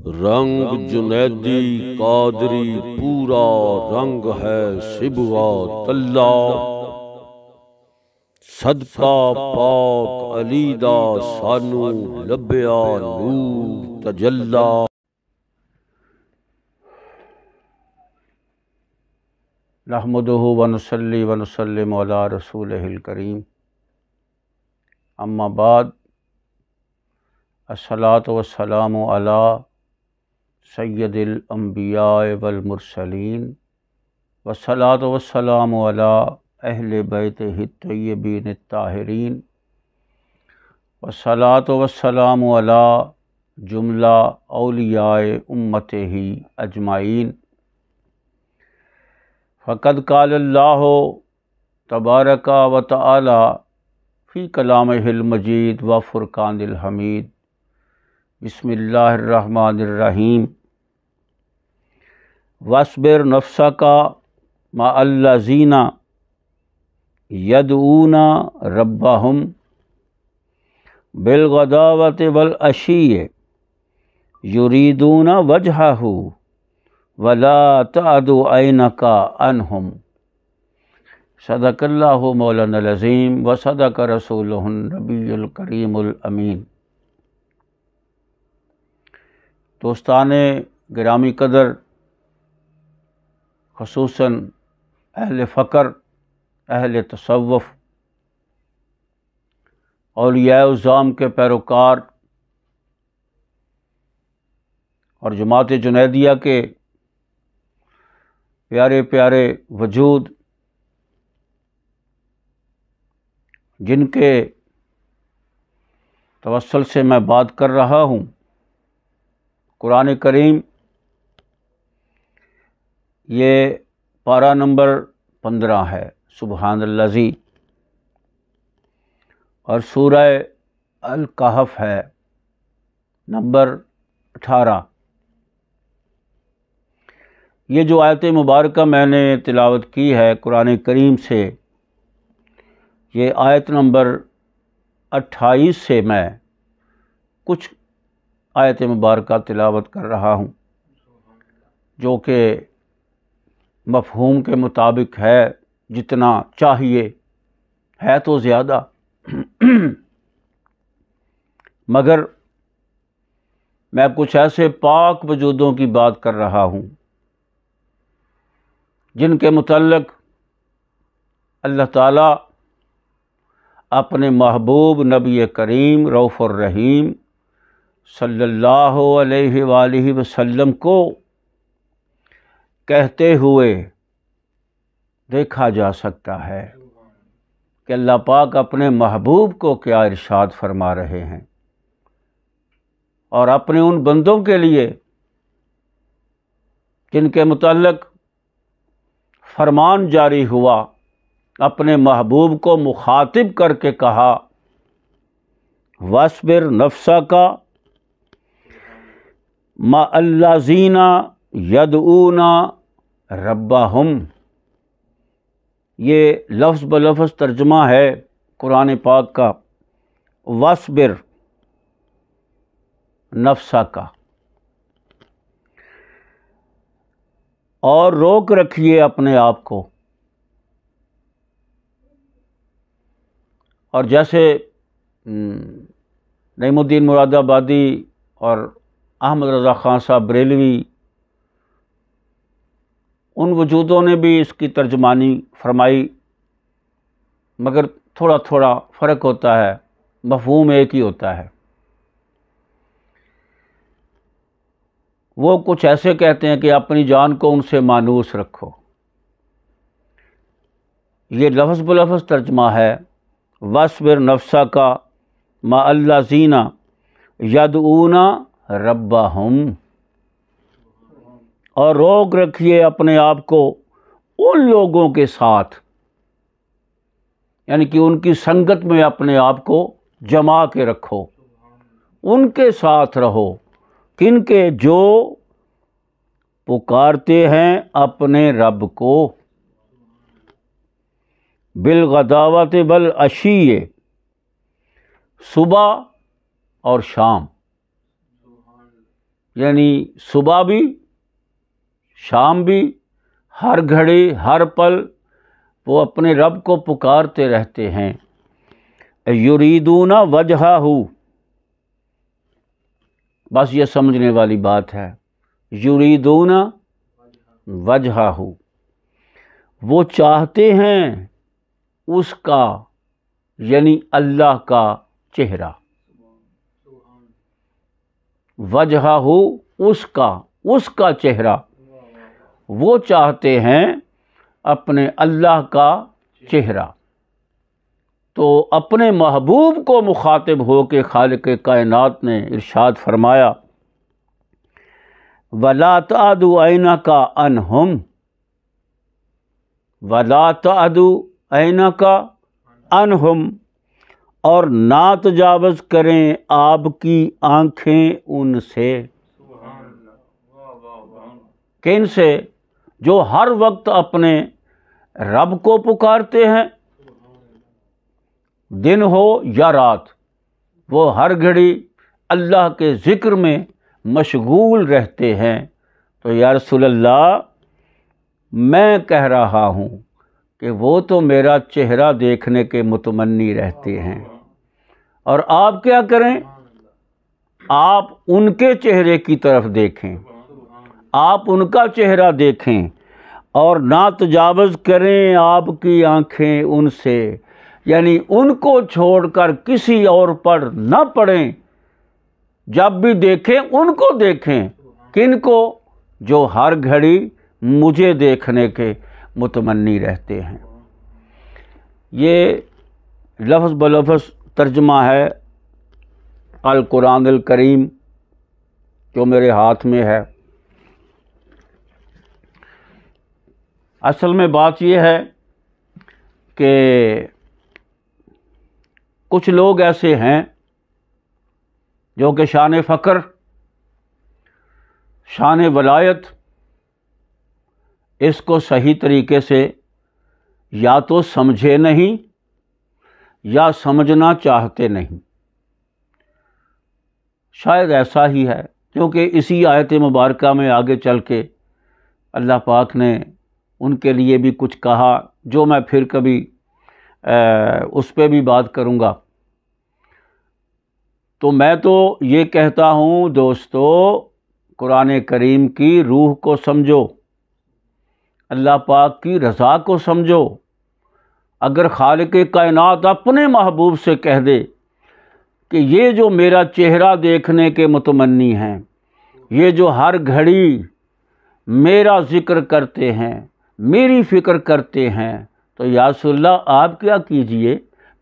رنگ جنیدی قادری پورا رنگ ہے صبغات اللہ، صدقہ پاک علی دا سانو لبیا نور تجلا۔ نحمدہ ونصلی ونسلم علی رسولہ الکریم، اما بعد، الصلاۃ والسلام علی سید الانبیاء والمرسلین، والصلاۃ والسلام علی اہل بیتہ الطیبین الطاہرین، والصلاۃ والسلام علی جملہ اولیاء امتہ اجمعین۔ فقد قال اللہ تبارک و تعالی فی کلامہ المجید و فرقان الحمید، بسم اللہ الرحمن الرحیم۔ واصبر نفسک مع الذین یدعون ربہم بالغداوۃ والعشی یریدون وجہہ ولا تعد عینک عنہم۔ صدق اللہ مولانا العظیم و صدق رسولہ النبی الکریم الامین۔ دوستان گرامی قدر، خصوصاً اہل فقر، اہل تصوف، اولیاء اعظام کے پیروکار اور جماعت جنیدیہ کے پیارے پیارے وجود، جن کے توسل سے میں بات کر رہا ہوں، قرآن کریم یہ پارہ نمبر 15 ہے، سبحان الذی، اور سورہ الکہف ہے نمبر 18۔ یہ جو آیت مبارکہ میں نے تلاوت کی ہے قرآن کریم سے، یہ آیت نمبر 28 سے میں کچھ آیت مبارکہ تلاوت کر رہا ہوں، جو کہ مفہوم کے مطابق ہے، جتنا چاہیے ہے تو زیادہ، مگر میں کچھ ایسے پاک وجودوں کی بات کر رہا ہوں جن کے متعلق اللہ تعالیٰ اپنے محبوب نبی کریم رؤوف الرحیم صلی اللہ علیہ وآلہ وسلم کو کہتے ہوئے دیکھا جا سکتا ہے کہ اللہ پاک اپنے محبوب کو کیا ارشاد فرما رہے ہیں، اور اپنے ان بندوں کے لیے جن کے متعلق فرمان جاری ہوا، اپنے محبوب کو مخاطب کر کے کہا، واصبر نفسک مع الذین یدعون ربہم۔ یہ لفظ بلفظ ترجمہ ہے قرآن پاک کا، واصبر نفسک، اور روک رکھیے اپنے آپ کو۔ اور جیسے نعیم الدین مراد آبادی اور احمد رضا خان صاحب بریلوی، ان وجودوں نے بھی اس کی ترجمانی فرمائی، مگر تھوڑا تھوڑا فرق ہوتا ہے، مفہوم ایک ہی ہوتا ہے۔ وہ کچھ ایسے کہتے ہیں کہ اپنی جان کو ان سے مانوس رکھو، یہ لفظ بلفظ ترجمہ ہے، واصبر نفسک مع الذین یدعون ربہم، اور روک رکھیے اپنے آپ کو ان لوگوں کے ساتھ، یعنی کہ ان کی سنگت میں اپنے آپ کو جما کے رکھو، ان کے ساتھ رہو، کن کے؟ جو پکارتے ہیں اپنے رب کو بالغداوۃ والعشی، صبح اور شام، یعنی صبح بھی شام بھی ہر گھڑی ہر پل وہ اپنے رب کو پکارتے رہتے ہیں. یریدون وجہہ، بس یہ سمجھنے والی بات ہے. یریدون وجہہ، وہ چاہتے ہیں اس کا، یعنی اللہ کا چہرہ. وجہہ، اس کا چہرہ، وہ چاہتے ہیں اپنے اللہ کا چہرہ. تو اپنے محبوب کو مخاطب ہو کے خالق کائنات نے ارشاد فرمایا وَلَا تَعْدُ عَيْنَكَ عَنْهُمْ، وَلَا تَعْدُ عَيْنَكَ عَنْهُمْ، اور نہ تجاوز کریں آپ کی آنکھیں ان سے. کن سے؟ جو ہر وقت اپنے رب کو پکارتے ہیں، دن ہو یا رات، وہ ہر گھڑی اللہ کے ذکر میں مشغول رہتے ہیں. تو یا رسول اللہ، میں کہہ رہا ہوں کہ وہ تو میرا چہرہ دیکھنے کے متمنی رہتے ہیں، اور آپ کیا کریں؟ آپ ان کے چہرے کی طرف دیکھیں، آپ ان کا چہرہ دیکھیں، اور نہ تجاوز کریں آپ کی آنکھیں ان سے، یعنی ان کو چھوڑ کر کسی اور پر نہ پڑیں. جب بھی دیکھیں ان کو دیکھیں. کن کو؟ جو ہر گھڑی مجھے دیکھنے کے متمنی رہتے ہیں. یہ لفظ بلفظ ترجمہ ہے القرآن الکریم جو میرے ہاتھ میں ہے. اصل میں بات یہ ہے کہ کچھ لوگ ایسے ہیں جو کہ شان فقر، شان ولایت، اس کو صحیح طریقے سے یا تو سمجھے نہیں یا سمجھنا چاہتے نہیں. شاید ایسا ہی ہے، کیونکہ اسی آیت مبارکہ میں آگے چل کے اللہ پاک نے ان کے لیے بھی کچھ کہا، جو میں پھر کبھی اس پہ بھی بات کروں گا. تو میں تو یہ کہتا ہوں دوستو، قرآن کریم کی روح کو سمجھو، اللہ پاک کی رضا کو سمجھو. اگر خالق کائنات اپنے محبوب سے کہہ دے کہ یہ جو میرا چہرہ دیکھنے کے متمنی ہیں، یہ جو ہر گھڑی میرا ذکر کرتے ہیں، میری فکر کرتے ہیں، تو یا رسول اللہ آپ کیا کیجئے،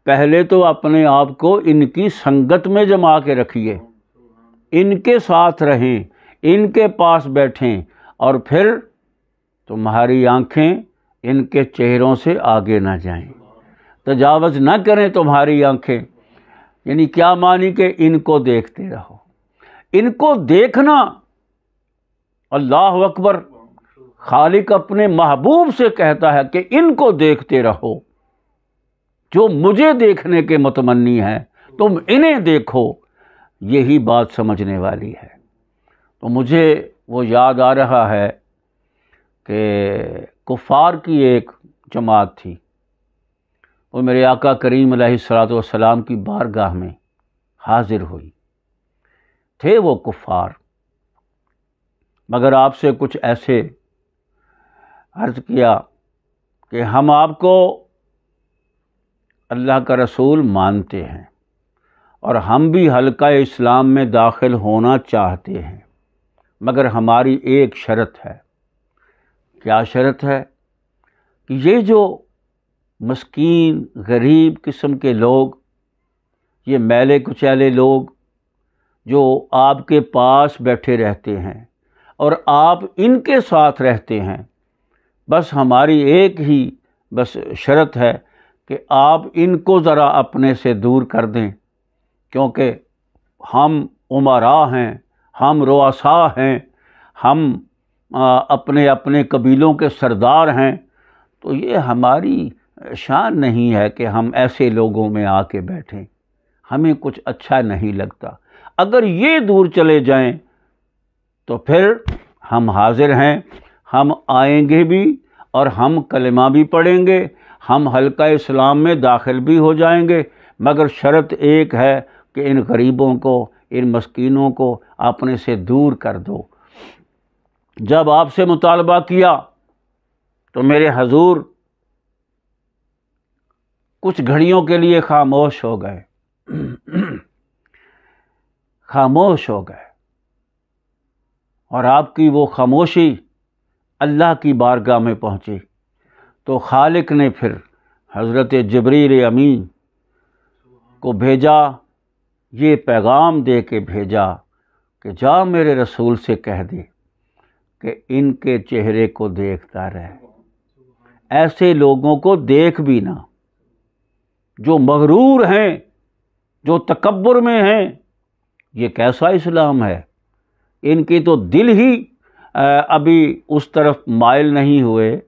پہلے تو اپنے آپ کو ان کی سنگت میں جما کے رکھیے، ان کے ساتھ رہیں، ان کے پاس بیٹھیں، اور پھر تمہاری آنکھیں ان کے چہروں سے آگے نہ جائیں، تجاوز نہ کریں تمہاری آنکھیں. یعنی کیا معنی؟ کہ ان کو دیکھتے رہو. ان کو دیکھنا، اللہ اکبر، خالق اپنے محبوب سے کہتا ہے کہ ان کو دیکھتے رہو، جو مجھے دیکھنے کے متمنی ہیں تم انہیں دیکھو. یہی بات سمجھنے والی ہے. تو مجھے وہ یاد آ رہا ہے کہ کفار کی ایک جماعت تھی، وہ میرے آقا کریم علیہ الصلوۃ والسلام کی بارگاہ میں حاضر ہوئی. تھے وہ کفار، مگر آپ سے کچھ ایسے عرض کیا کہ ہم آپ کو اللہ کا رسول مانتے ہیں، اور ہم بھی حلقہ اسلام میں داخل ہونا چاہتے ہیں، مگر ہماری ایک شرط ہے. کیا شرط ہے؟ کہ یہ جو مسکین غریب قسم کے لوگ، یہ میلے کچیلے لوگ جو آپ کے پاس بیٹھے رہتے ہیں اور آپ ان کے ساتھ رہتے ہیں، بس ہماری ایک ہی بس شرط ہے کہ آپ ان کو ذرا اپنے سے دور کر دیں، کیونکہ ہم امراء ہیں، ہم رؤساء ہیں، ہم اپنے اپنے قبیلوں کے سردار ہیں. تو یہ ہماری شان نہیں ہے کہ ہم ایسے لوگوں میں آ کے بیٹھیں، ہمیں کچھ اچھا نہیں لگتا. اگر یہ دور چلے جائیں تو پھر ہم حاضر ہیں، ہم آئیں گے بھی اور ہم کلمہ بھی پڑھیں گے، ہم حلقہ اسلام میں داخل بھی ہو جائیں گے، مگر شرط ایک ہے کہ ان غریبوں کو، ان مسکینوں کو اپنے سے دور کر دو۔ جب آپ سے مطالبہ کیا تو میرے حضور کچھ گھڑیوں کے لیے خاموش ہو گئے، خاموش ہو گئے، اور آپ کی وہ خاموشی اللہ کی بارگاہ میں پہنچی تو خالق نے پھر حضرت جبریل امین کو بھیجا، یہ پیغام دے کے بھیجا کہ جا میرے رسول سے کہہ دے کہ ان کے چہرے کو دیکھتا رہے، ایسے لوگوں کو دیکھ بھی نہ جو مغرور ہیں، جو تکبر میں ہیں۔ یہ کیسا اسلام ہے؟ ان کی تو دل ہی ابھی اس طرف مائل نہیں ہوئے،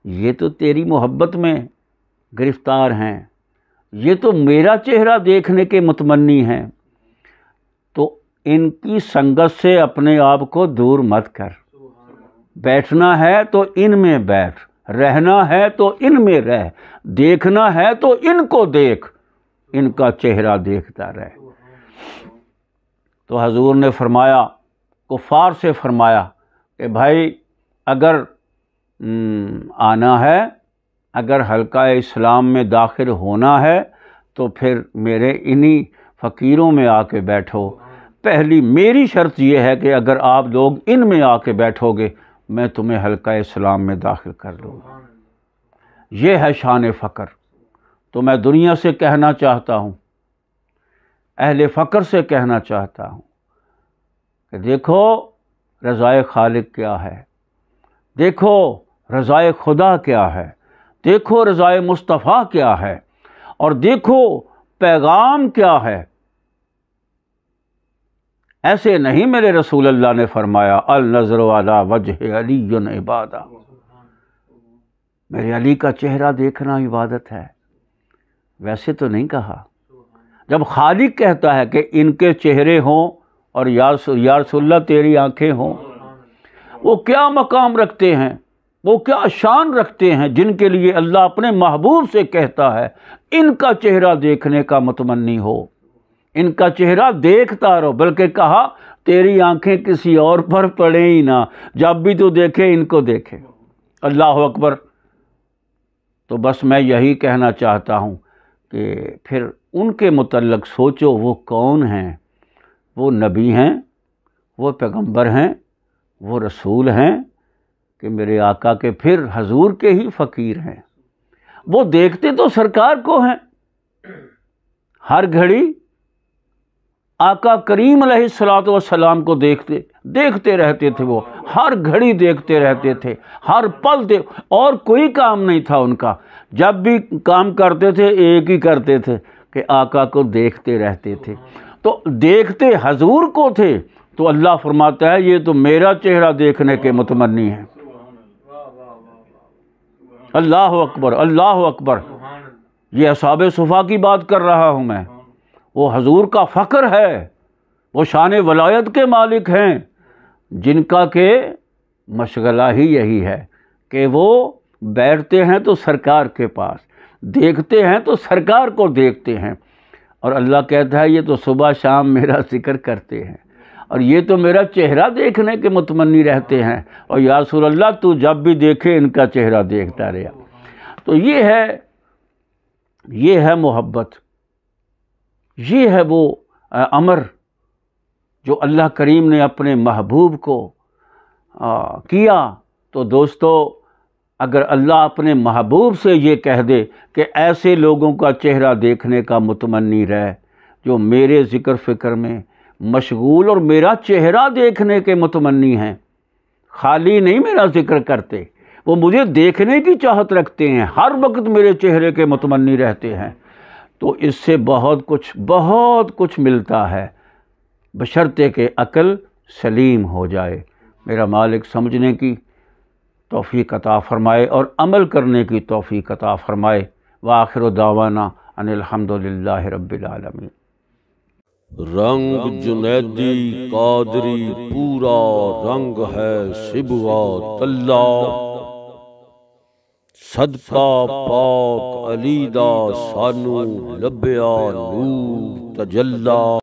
یہ تو تیری محبت میں گرفتار ہیں، یہ تو میرا چہرہ دیکھنے کے متمنی ہیں۔ تو ان کی سنگت سے اپنے آپ کو دور مت کر، بیٹھنا ہے تو ان میں بیٹھ، رہنا ہے تو ان میں رہ، دیکھنا ہے تو ان کو دیکھ، ان کا چہرہ دیکھتا رہے۔ تو حضور نے فرمایا، کفار سے فرمایا کہ بھائی اگر آنا ہے، اگر حلقہ اسلام میں داخل ہونا ہے تو پھر میرے انہی فقیروں میں آ کے بیٹھو۔ پہلی میری شرط یہ ہے کہ اگر آپ لوگ ان میں آ کے بیٹھو گے میں تمہیں حلقہ اسلام میں داخل کر دوں گا۔ یہ ہے شان فقر۔ تو میں دنیا سے کہنا چاہتا ہوں، اہل فقر سے کہنا چاہتا ہوں کہ دیکھو رضائے خالق کیا ہے، دیکھو رضائے خدا کیا ہے، دیکھو رضائے مصطفیٰ کیا ہے، اور دیکھو پیغام کیا ہے۔ ایسے نہیں میرے رسول اللہ نے فرمایا النظر علی وجہ علی عبادہ، میرے علی کا چہرہ دیکھنا عبادت ہے، ویسے تو نہیں کہا۔ جب خالق کہتا ہے کہ ان کے چہرے ہوں اور یا رسول اللہ تیری آنکھیں ہوں، وہ کیا مقام رکھتے ہیں، وہ کیا شان رکھتے ہیں جن کے لیے اللہ اپنے محبوب سے کہتا ہے ان کا چہرہ دیکھنے کا متمنی ہو، ان کا چہرہ دیکھتا رہو، بلکہ کہا تیری آنکھیں کسی اور پر پڑیں ہی نہ، جب بھی تو دیکھے ان کو دیکھے۔ اللہ اکبر۔ تو بس میں یہی کہنا چاہتا ہوں کہ پھر ان کے متعلق سوچو، وہ کون ہیں؟ وہ نبی ہیں، وہ پیغمبر ہیں، وہ رسول ہیں کہ میرے آقا کے پھر حضور کے ہی فقیر ہیں۔ وہ دیکھتے تو سرکار کو ہیں، ہر گھڑی آقا کریم علیہ الصلوۃ والسلام کو دیکھتے رہتے تھے، وہ ہر گھڑی دیکھتے رہتے تھے، ہر پل اور کوئی کام نہیں تھا ان کا۔ جب بھی کام کرتے تھے ایک ہی کرتے تھے کہ آقا کو دیکھتے رہتے تھے۔ تو دیکھتے حضور کو تھے، تو اللہ فرماتا ہے یہ تو میرا چہرہ دیکھنے کے متمنی ہیں۔ اللہ اکبر، اللہ اکبر۔ یہ اصحاب صفا کی بات کر رہا ہوں میں۔ وہ حضور کا فخر ہے، وہ شان ولایت کے مالک ہیں، جن کا کہ مشغلہ ہی یہی ہے کہ وہ بیٹھتے ہیں تو سرکار کے پاس، دیکھتے ہیں تو سرکار کو دیکھتے ہیں، اور اللہ کہتا ہے یہ تو صبح شام میرا ذکر کرتے ہیں، اور یہ تو میرا چہرہ دیکھنے کے متمنی رہتے ہیں، اور یا رسول اللہ تو جب بھی دیکھے ان کا چہرہ دیکھتا رہا۔ تو یہ ہے محبت، یہ ہے وہ امر جو اللہ کریم نے اپنے محبوب کو کیا۔ تو دوستو اگر اللہ اپنے محبوب سے یہ کہہ دے کہ ایسے لوگوں کا چہرہ دیکھنے کا متمنی رہے جو میرے ذکر فکر میں مشغول اور میرا چہرہ دیکھنے کے متمنی ہیں، خالی نہیں میرا ذکر کرتے، وہ مجھے دیکھنے کی چاہت رکھتے ہیں، ہر وقت میرے چہرے کے متمنی رہتے ہیں، تو اس سے بہت کچھ ملتا ہے، بشرطے کہ عقل سلیم ہو جائے۔ میرا مالک سمجھنے کی توفیق عطا فرمائے اور عمل کرنے کی توفیق عطا فرمائے۔ وآخر دعوانا ان الحمد للہ رب العالمین۔ رنگ جنیدی قادری پورا رنگ ہے صبغات اللہ، صدقہ پاک علی دا سانو لبیا نور تجلی۔